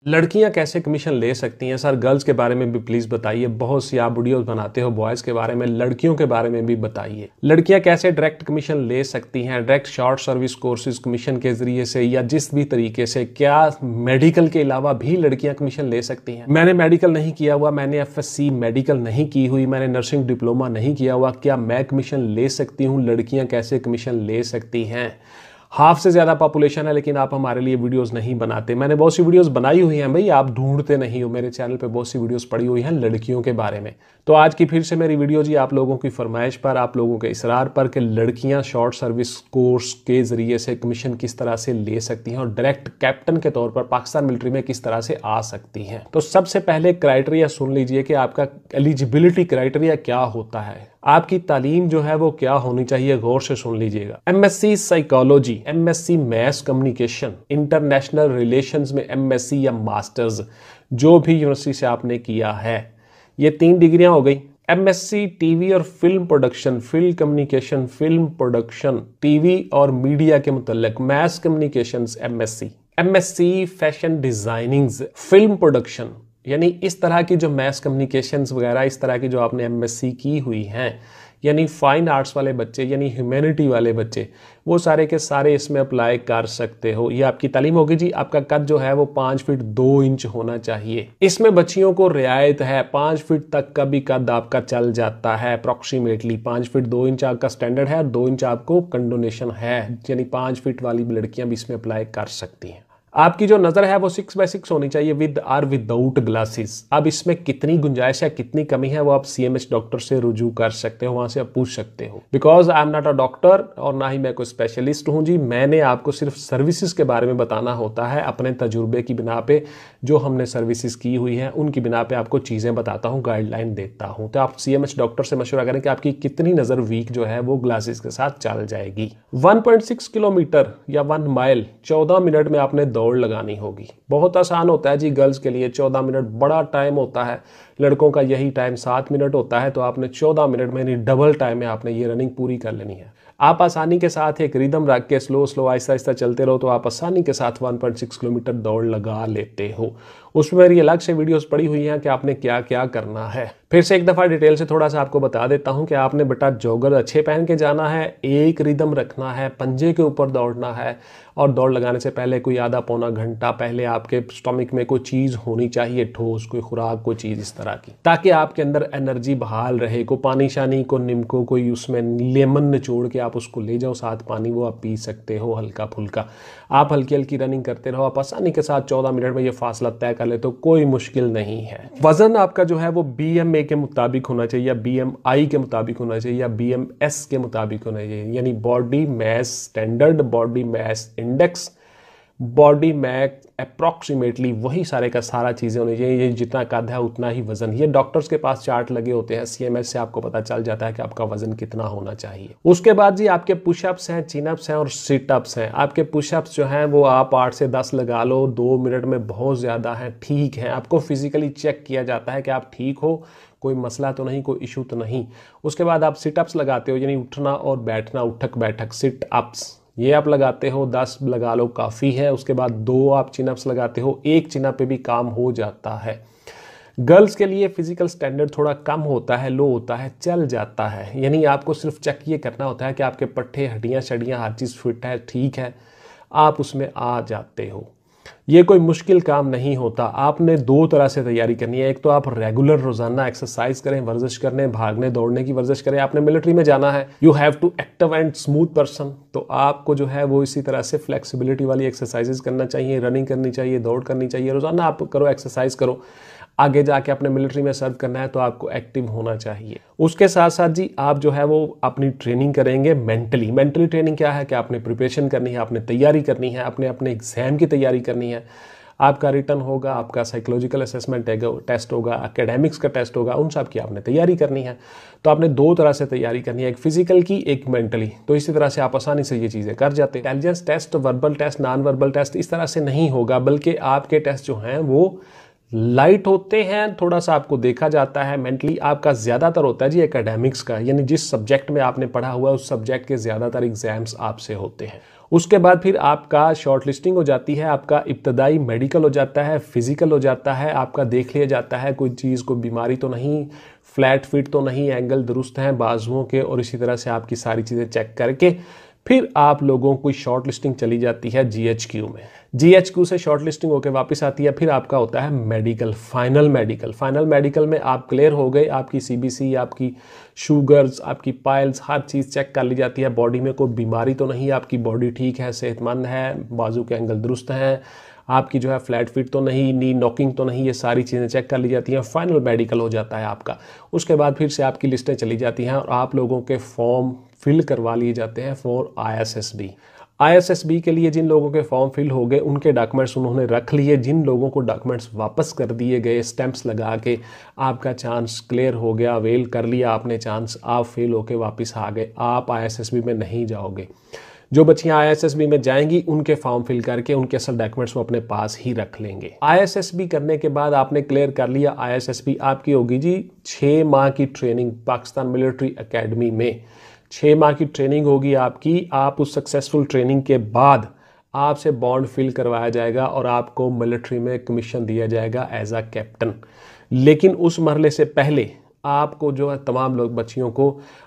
लड़कियां कैसे कमीशन ले सकती हैं सर? गर्ल्स के बारे में भी प्लीज बताइए। बहुत सी आप वीडियोस बनाते हो बॉयज के बारे में, लड़कियों के बारे में भी बताइए। लड़कियां कैसे डायरेक्ट कमीशन ले सकती हैं, direct short service courses commission के जरिए से या जिस भी तरीके से? क्या मेडिकल के अलावा भी लड़कियां कमीशन ले सकती हैं? मैंने मेडिकल नहीं किया हुआ, मैंने FSC मेडिकल नहीं की हुई, मैंने नर्सिंग डिप्लोमा नहीं किया हुआ, क्या मैं कमीशन ले सकती हूँ? लड़कियां कैसे कमीशन ले सकती हैं? हाफ से ज्यादा पॉपुलेशन है लेकिन आप हमारे लिए वीडियोस नहीं बनाते। मैंने बहुत सी वीडियोस बनाई हुई हैं भाई, आप ढूंढते नहीं हो। मेरे चैनल पे बहुत सी वीडियोस पड़ी हुई हैं लड़कियों के बारे में। तो आज की फिर से मेरी वीडियो जी आप लोगों की फरमाइश पर, आप लोगों के इसरार पर कि लड़कियां शॉर्ट सर्विस कोर्स के जरिए से कमीशन किस तरह से ले सकती हैं और डायरेक्ट कैप्टन के तौर पर पाकिस्तान मिलिट्री में किस तरह से आ सकती हैं। तो सबसे पहले क्राइटेरिया सुन लीजिए कि आपका एलिजिबिलिटी क्राइटेरिया क्या होता है, आपकी तालीम जो है वो क्या होनी चाहिए। गौर से सुन लीजिएगा। MSc psychology, MSc mess communication, international relations में MSc या मास्टर्स, जो भी यूनिवर्सिटी से आपने किया है, ये 3 डिग्रियां हो गई। MSc टीवी और film production, film communication, film production, TV और मीडिया के मुतल्लिक mass communications MSc fashion designing, film production, यानी इस तरह की जो मैस कम्युनिकेशंस वगैरह इस तरह की जो आपने MSc की हुई हैं, यानी फाइन आर्ट्स वाले बच्चे, यानी ह्यूमैनिटी वाले बच्चे, वो सारे के सारे इसमें अप्लाई कर सकते हो। ये आपकी तालीम होगी जी। आपका कद जो है वो 5 फीट 2 इंच होना चाहिए। इसमें बच्चियों को रियायत है, 5 फीट तक का भी कद आपका चल जाता है। अप्रॉक्सीमेटली 5 फीट 2 इंच आपका स्टैंडर्ड है और 2 इंच आपको कंडोनेशन है, यानी 5 फीट वाली लड़कियां भी इसमें अप्लाई कर सकती हैं। आपकी जो नजर है वो 6x6 होनी चाहिए विद और विदाउट ग्लासेस। अब इसमें कितनी गुंजाइश है, कितनी कमी है, वो आप CMH डॉक्टर से रुजू कर सकते हो, वहां से आप पूछ सकते हो। Because I am not a doctor और ना ही मैं कोई स्पेशलिस्ट हूं जी। मैंने आपको सिर्फ सर्विसेज के बारे में बताना होता है, अपने तजुर्बे की बिना पे जो हमने सर्विसेज की हुई है उनकी बिना पे आपको चीजें बताता हूँ, गाइडलाइन देता हूँ। तो आप CMH डॉक्टर से मशवरा करें कि आपकी कितनी नजर वीक जो है वो ग्लासेस के साथ चल जाएगी। 1.6 किलोमीटर या 1 माइल 14 मिनट में आपने दौड़ लगानी होगी। बहुत आसान होता है जी गर्ल्स के लिए, 14 मिनट बड़ा टाइम होता है। लड़कों का यही टाइम 7 मिनट होता है, तो आपने 14 मिनट में यानी डबल टाइम में आपने ये रनिंग पूरी कर लेनी है। आप आसानी के साथ एक रिदम रख के स्लो स्लो आहिस्ता आहिस्ता चलते रहो तो आप आसानी के साथ 1.6 किलोमीटर दौड़ लगा लेते हो। उसमें मेरी अलग से वीडियोस पड़ी हुई हैं कि आपने क्या क्या करना है। फिर से एक दफ़ा डिटेल से थोड़ा सा आपको बता देता हूं कि आपने बेटा जॉगर अच्छे पहन के जाना है, एक रिदम रखना है, पंजे के ऊपर दौड़ना है और दौड़ लगाने से पहले कोई आधा पौना घंटा पहले आपके स्टमक में कोई चीज़ होनी चाहिए, ठोस कोई खुराक, कोई चीज़ इस तरह की, ताकि आपके अंदर एनर्जी बहाल रहे। को पानी शानी को निम्को कोई उसमें लेमन निचोड़ के आप उसको ले जाओ साथ पानी, वो आप पी सकते हो हल्का फुल्का। आप हल्की हल्की रनिंग करते रहो, आप आसानी के साथ 14 मिनट में ये फासला तय कर ले तो कोई मुश्किल नहीं है। वजन आपका जो है वो BMA के मुताबिक होना चाहिए या BMI के मुताबिक होना चाहिए या BMS के मुताबिक होना चाहिए, यानी body mass standard, body mass index, body mass approximately, वही सारे का सारा चीज़ें होनी चाहिए। ये जितना कद है उतना ही वजन। ये डॉक्टर्स के पास चार्ट लगे होते हैं, CMH से आपको पता चल जाता है कि आपका वजन कितना होना चाहिए। उसके बाद जी आपके पुशअप्स हैं, चिनअप्स हैं और सिटअप्स हैं। आपके पुशअप्स जो हैं वो आप 8 से 10 लगा लो, 2 मिनट में बहुत ज़्यादा हैं, ठीक है। आपको फिजिकली चेक किया जाता है कि आप ठीक हो, कोई मसला तो नहीं, कोई इशू तो नहीं। उसके बाद आप सिटअप्स लगाते हो, यानी उठना और बैठना, उठक बैठक, सिट अप्स, ये आप लगाते हो, 10 लगा लो काफ़ी है। उसके बाद 2 आप चिनअप्स लगाते हो, 1 चिनअप पे भी काम हो जाता है। गर्ल्स के लिए फिजिकल स्टैंडर्ड थोड़ा कम होता है, लो होता है, चल जाता है, यानी आपको सिर्फ चेक ये करना होता है कि आपके पट्टे, हड्डियाँ शड्डियाँ हर चीज़ फिट है, ठीक है, आप उसमें आ जाते हो। ये कोई मुश्किल काम नहीं होता। आपने 2 तरह से तैयारी करनी है। एक तो आप रेगुलर रोजाना एक्सरसाइज करें, वर्जिश करने, भागने दौड़ने की वर्जिश करें। आपने मिलिट्री में जाना है, you have to active and smooth person, तो आपको जो है वो इसी तरह से फ्लेक्सिबिलिटी वाली एक्सरसाइजेज करना चाहिए, रनिंग करनी चाहिए, दौड़ करनी चाहिए, रोजाना आप करो, एक्सरसाइज करो। आगे जाके अपने मिलिट्री में सर्व करना है तो आपको एक्टिव होना चाहिए। उसके साथ साथ जी आप जो है वो अपनी ट्रेनिंग करेंगे मेंटली। मेंटली ट्रेनिंग क्या है कि आपने प्रिपरेशन करनी है, आपने तैयारी करनी है, आपने अपने एग्जाम की तैयारी करनी है। आपका रिटर्न होगा, आपका साइकोलॉजिकल असेसमेंट टेस्ट होगा, एकेडमिक्स का टेस्ट होगा, उन सब की आपने तैयारी करनी है। तो आपने 2 तरह से तैयारी करनी है, एक फिजिकल की, एक मेंटली। तो इसी तरह से आप आसानी से ये चीज़ें कर जाते हैं। Intelligence test, verbal test, non verbal test इस तरह से नहीं होगा, बल्कि आपके टेस्ट जो हैं वो लाइट होते हैं, थोड़ा सा आपको देखा जाता है। मेंटली आपका ज़्यादातर होता है जी एकेडमिक्स का, यानी जिस सब्जेक्ट में आपने पढ़ा हुआ है उस सब्जेक्ट के ज़्यादातर एग्जाम्स आपसे होते हैं। उसके बाद फिर आपका शॉर्ट लिस्टिंग हो जाती है, आपका इब्तदाई मेडिकल हो जाता है, फिजिकल हो जाता है, आपका देख लिया जाता है कोई चीज़, कोई बीमारी तो नहीं, फ्लैट फिट तो नहीं, एंगल दुरुस्त हैं बाजुओं के, और इसी तरह से आपकी सारी चीज़ें चेक करके फिर आप लोगों की शॉर्ट लिस्टिंग चली जाती है GHQ में। GHQ से शॉर्ट लिस्टिंग होकर वापस आती है, फिर आपका होता है मेडिकल, फाइनल मेडिकल में आप क्लियर हो गए, आपकी CBC, आपकी शुगर्स, आपकी पाइल्स, हर चीज़ चेक कर ली जाती है, बॉडी में कोई बीमारी तो नहीं, आपकी बॉडी ठीक है, सेहतमंद है, बाजू के एंगल दुरुस्त हैं, आपकी जो है फ्लैट फिट तो नहीं, नी नॉकिंग तो नहीं, ये सारी चीज़ें चेक कर ली जाती हैं, फाइनल मेडिकल हो जाता है आपका। उसके बाद फिर से आपकी लिस्टें चली जाती हैं और आप लोगों के फॉर्म फिल करवा लिए जाते हैं फॉर ISSB के लिए जिन लोगों के फॉर्म फिल हो गए उनके डॉक्यूमेंट्स उन्होंने रख लिए, जिन लोगों को डॉक्यूमेंट्स वापस कर दिए गए स्टैंप्स लगा के आपका चांस क्लियर हो गया, अवेल कर लिया आपने चांस, आप फेल होके वापस आ गए, आप ISSB में नहीं जाओगे। जो बच्चियां ISSB में जाएंगी उनके फॉर्म फिल करके उनके असल डॉक्यूमेंट्स वो अपने पास ही रख लेंगे। ISSB करने के बाद आपने क्लियर कर लिया ISSB, आपकी होगी जी 6 माह की ट्रेनिंग पाकिस्तान मिलिट्री एकेडमी में। 6 माह की ट्रेनिंग होगी आपकी। आप उस सक्सेसफुल ट्रेनिंग के बाद आपसे बॉन्ड फिल करवाया जाएगा और आपको मिलिट्री में कमीशन दिया जाएगा एज अ कैप्टन। लेकिन उस मरहले से पहले आपको जो है तमाम लोग बच्चियों को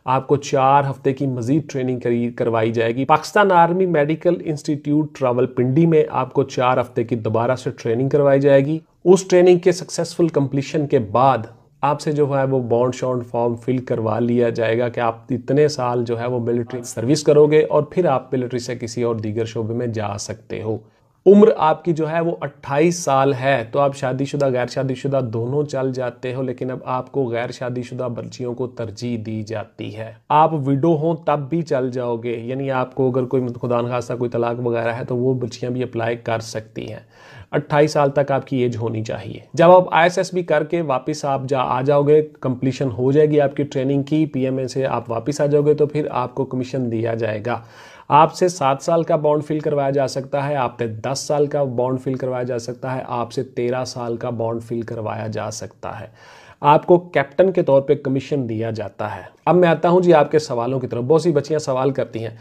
आपको 4 हफ्ते की मजीद ट्रेनिंग करवाई जाएगी। Pakistan army medical institute Rawalpindi में आपको 4 हफ्ते की दोबारा से ट्रेनिंग करवाई जाएगी। उस ट्रेनिंग के सक्सेसफुल कंप्लीशन के बाद आपसे जो है वो बॉन्ड शॉन्ड फॉर्म फिल करवा लिया जाएगा कि आप इतने साल जो है वो मिलिट्री सर्विस करोगे और फिर आप मिलिट्री से किसी और दीगर शोबे में जा सकते हो। उम्र आपकी जो है वो 28 साल है, तो आप शादीशुदा गैर शादीशुदा दोनों चल जाते हो, लेकिन अब आपको गैर शादीशुदा बच्चियों को तरजीह दी जाती है। आप विडो हो तब भी चल जाओगे, यानी आपको अगर कोई खुदा न खास्ता कोई तलाक वगैरह है तो वो बच्चियां भी अप्लाई कर सकती हैं। 28 साल तक आपकी एज होनी चाहिए। जब आप ISSB करके वापस आप आ जाओगे, कंप्लीशन हो जाएगी आपकी ट्रेनिंग की, PMA से आप वापस आ जाओगे तो फिर आपको कमीशन दिया जाएगा। आपसे 7 साल का बॉन्ड फिल करवाया जा सकता है, आपसे 10 साल का बॉन्ड फिल करवाया जा सकता है, आपसे 13 साल का बॉन्ड फिल करवाया जा सकता है। आपको कैप्टन के तौर पे कमीशन दिया जाता है। अब मैं आता हूं जी आपके सवालों की तरफ। बहुत सी बच्चियां सवाल करती हैं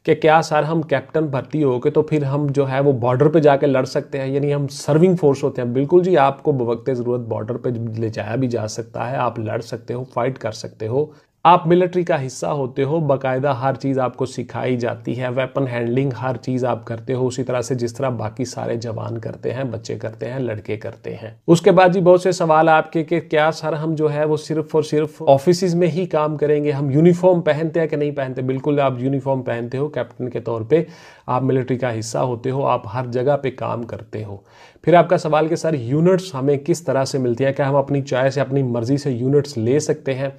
कि क्या सर हम कैप्टन भर्ती हो के तो फिर हम जो है वो बॉर्डर पे जाके लड़ सकते हैं, यानी हम सर्विंग फोर्स होते हैं। बिल्कुल जी, आपको बवक्ते ज़रूरत बॉर्डर पे ले जाया भी जा सकता है, आप लड़ सकते हो, फाइट कर सकते हो, आप मिलिट्री का हिस्सा होते हो, बाकायदा हर चीज़ आपको सिखाई जाती है, वेपन हैंडलिंग हर चीज़ आप करते हो उसी तरह से जिस तरह बाकी सारे जवान करते हैं, बच्चे करते हैं, लड़के करते हैं। उसके बाद जी बहुत से सवाल आपके कि क्या सर हम जो है वो सिर्फ और सिर्फ ऑफिस में ही काम करेंगे, हम यूनिफॉर्म पहनते हैं कि नहीं पहनते। बिल्कुल आप यूनिफॉर्म पहनते हो, कैप्टन के तौर पर आप मिलिट्री का हिस्सा होते हो, आप हर जगह पर काम करते हो। फिर आपका सवाल कि सर यूनिट्स हमें किस तरह से मिलती है, क्या हम अपनी चॉइस से अपनी मर्जी से यूनिट्स ले सकते हैं।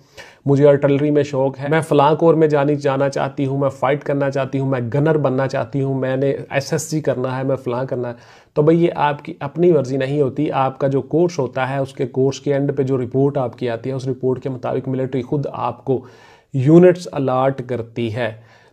मुझे आर्टिलरी में शौक है, मैं फलां कोर में जाना चाहती हूँ, मैं फाइट करना चाहती हूँ, मैं गनर बनना चाहती हूँ, मैंने SSG करना है, मैं फलां करना है, तो भाई ये आपकी अपनी मर्जी नहीं होती। आपका जो कोर्स होता है उसके कोर्स के एंड पे जो रिपोर्ट आपकी आती है उस रिपोर्ट के मुताबिक मिलिट्री खुद आपको यूनिट्स अलाट करती है।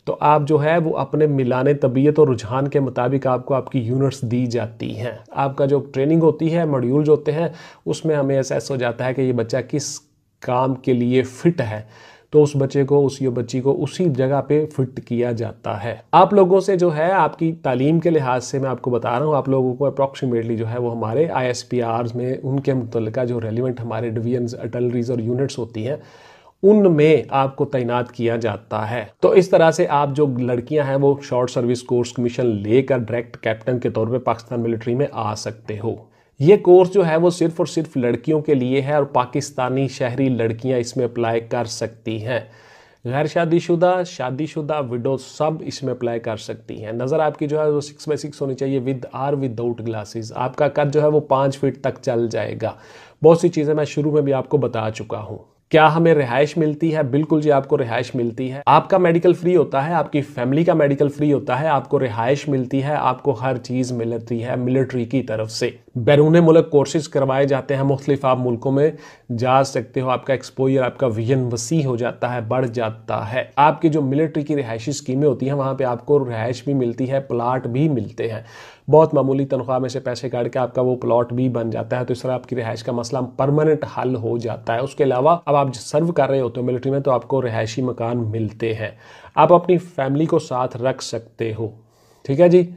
तो आप जो है वो अपने मिलाने तबीयत और रुझान के मुताबिक आपको आपकी यूनिट्स दी जाती हैं। आपका जो ट्रेनिंग होती है, मॉड्यूल्स होते हैं, उसमें हमें असेस हो जाता है कि ये बच्चा किस काम के लिए फिट है, तो उस बच्चे को बच्ची को उसी जगह पे फिट किया जाता है। आप लोगों से जो है आपकी तालीम के लिहाज से मैं आपको बता रहा हूँ, आप लोगों को अप्रॉक्सीमेटली जो है वो हमारे ISPRs में उनके मुतल्लिका जो रेलिवेंट हमारे डिवीजन्स, आर्टिलरीज और यूनिट्स होती हैं उनमें आपको तैनात किया जाता है। तो इस तरह से आप जो लड़कियां हैं वो शॉर्ट सर्विस कोर्स कमीशन लेकर डायरेक्ट कैप्टन के तौर पे पाकिस्तान मिलिट्री में आ सकते हो। ये कोर्स जो है वो सिर्फ और सिर्फ लड़कियों के लिए है और पाकिस्तानी शहरी लड़कियां इसमें अप्लाई कर सकती हैं। गैर शादीशुदा, शादीशुदा, विडो सब इसमें अप्लाई कर सकती हैं। नज़र आपकी जो है वो 6x6 होनी चाहिए विद आर विदाउट ग्लासेस। आपका कद जो है वो 5 फीट तक चल जाएगा। बहुत सी चीज़ें मैं शुरू में भी आपको बता चुका हूँ। क्या हमें रिहाइश मिलती है? बिल्कुल जी, आपको रिहाइश मिलती है। आपका मेडिकल फ्री होता है, आपकी फैमिली का मेडिकल फ्री होता है, आपको रिहाइश मिलती है, आपको हर चीज़ मिलती है मिलिट्री की तरफ से। बैरून मुल्क कोर्सेज करवाए जाते हैं, मुख्तलिफ आप मुल्कों में जा सकते हो, आपका एक्सपोजर, आपका विजन वसी हो जाता है, बढ़ जाता है। आपकी जो मिलिट्री की रिहायशी स्कीमें होती हैं वहाँ पर आपको रिहाइश भी मिलती है, प्लाट भी मिलते हैं। बहुत मामूली तनख्वाह में से पैसे काट के आपका वो प्लॉट भी बन जाता है, तो इस तरह आपकी रिहाइश का मसला परमानेंट हल हो जाता है। उसके अलावा अब आप सर्व कर रहे होते हो मिलिट्री में तो आपको रिहायशी मकान मिलते हैं, आप अपनी फैमिली को साथ रख सकते हो। ठीक है जी,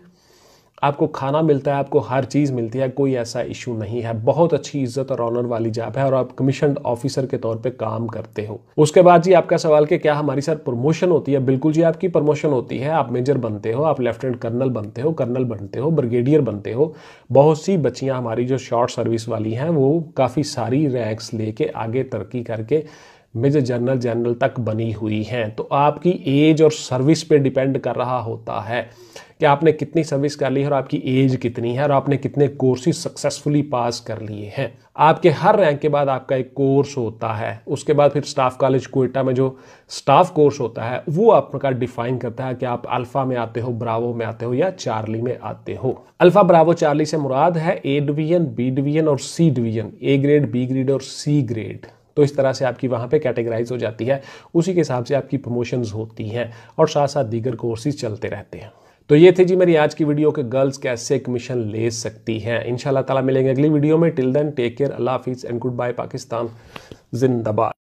आपको खाना मिलता है, आपको हर चीज़ मिलती है, कोई ऐसा इशू नहीं है। बहुत अच्छी इज्जत और ऑनर वाली जॉब है और आप कमीशन ऑफिसर के तौर पे काम करते हो। उसके बाद जी आपका सवाल कि क्या हमारी सर प्रमोशन होती है? बिल्कुल जी, आपकी प्रमोशन होती है। आप मेजर बनते हो, आप लेफ्टिनेंट कर्नल बनते हो, कर्नल बनते हो, ब्रिगेडियर बनते हो। बहुत सी बच्चियां हमारी जो शॉर्ट सर्विस वाली हैं वो काफ़ी सारी रैंक्स लेके आगे तरक्की करके मेजर जनरल जनरल तक बनी हुई हैं। तो आपकी एज और सर्विस पे डिपेंड कर रहा होता है कि आपने कितनी सर्विस कर ली है और आपकी एज कितनी है और आपने कितने कोर्सेज सक्सेसफुली पास कर लिए हैं। आपके हर रैंक के बाद आपका एक कोर्स होता है, उसके बाद फिर स्टाफ कॉलेज क्वेटा में जो स्टाफ कोर्स होता है वो आपका डिफाइन करता है कि आप अल्फा में आते हो, ब्रावो में आते हो या चार्ली में आते हो। अल्फा ब्रावो चार्ली से मुराद है ए डिवीजन, बी डिवीजन और C division, A grade, B grade और सी ग्रेड। तो इस तरह से आपकी वहाँ पे कैटेगराइज हो जाती है, उसी के हिसाब से आपकी प्रमोशंस होती हैं और साथ साथ दीगर कोर्सेज चलते रहते हैं। तो ये थी जी मेरी आज की वीडियो कि गर्ल्स कैसे कमीशन ले सकती हैं। इंशाल्लाह ताला मिलेंगे अगली वीडियो में। टिल देन टेक केयर, अल्लाह हाफिज़ एंड गुड बाय पाकिस्तान, जिंदाबाद।